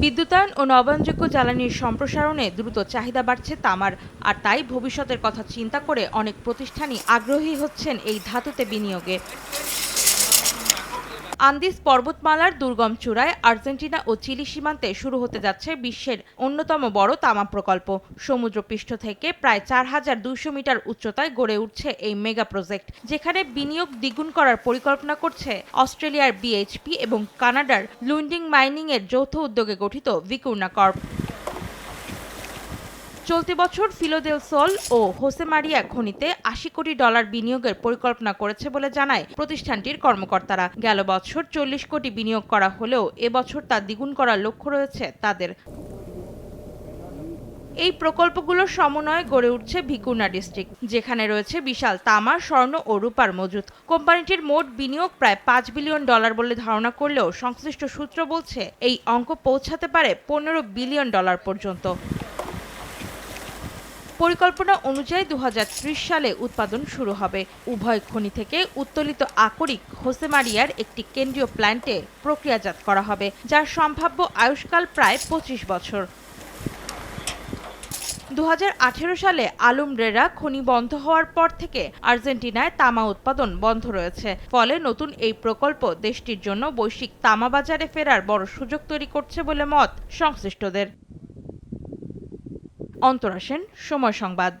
বিদ্যুতায়ন ও নবায়নযোগ্য জ্বালানির সম্প্রসারণে দ্রুত চাহিদা বাড়ছে তামার, আর তাই ভবিষ্যতের কথা চিন্তা করে অনেক প্রতিষ্ঠানই আগ্রহী হচ্ছেন এই ধাতুতে বিনিয়োগে। আন্দিজ পর্বতমালার দুর্গম চূড়ায় আর্জেন্টিনা ও চিলি সীমান্তে শুরু হতে যাচ্ছে বিশ্বের অন্যতম বড় তামা প্রকল্প। সমুদ্রপৃষ্ঠ থেকে প্রায় ৪,২০০ মিটার উচ্চতায় গড়ে উঠছে এই মেগা প্রজেক্ট, যেখানে বিনিয়োগ দ্বিগুণ করার পরিকল্পনা করছে অস্ট্রেলিয়ার বিএইচপি এবং কানাডার লুন্ডিং মাইনিং এর যৌথ উদ্যোগে গঠিত ভিকুনা কর্প। চলতি বছর ফিলোদেল সোল ও হোসেমারিয়া খনিতে $৮০ কোটি বিনিয়োগের পরিকল্পনা করেছে বলে জানায় প্রতিষ্ঠানটির কর্মকর্তারা। গেল বছর ৪০ কোটি বিনিয়োগ করা হলেও এবছর তা দ্বিগুণ করার লক্ষ্য রয়েছে তাদের। এই প্রকল্পগুলোর সমন্বয়ে গড়ে উঠছে ভিকুনা ডিস্ট্রিক্ট, যেখানে রয়েছে বিশাল তামা, স্বর্ণ ও রূপার মজুত। কোম্পানিটির মোট বিনিয়োগ প্রায় $৫ বিলিয়ন বলে ধারণা করলেও সংশ্লিষ্ট সূত্র বলছে এই অঙ্ক পৌঁছাতে পারে $১৫ বিলিয়ন পর্যন্ত। পরিকল্পনা অনুযায়ী ২০৩০ সালে উৎপাদন শুরু হবে। উভয় খনি থেকে উত্তোলিত আকরিক হোসেমারিয়ার একটি কেন্দ্রীয় প্ল্যান্টে প্রক্রিয়াজাত করা হবে, যার সম্ভাব্য আয়ুষ্কাল প্রায় ২৫ বছর। ২০১৮ সালে আলুমব্রেরা খনি বন্ধ হওয়ার পর থেকে আর্জেন্টিনায় তামা উৎপাদন বন্ধ রয়েছে। ফলে নতুন এই প্রকল্প দেশটির জন্য বৈশ্বিক তামা বাজারে ফেরার বড় সুযোগ তৈরি করছে বলে মত সংশ্লিষ্টদের। অন্তরা সেন, সময় সংবাদ।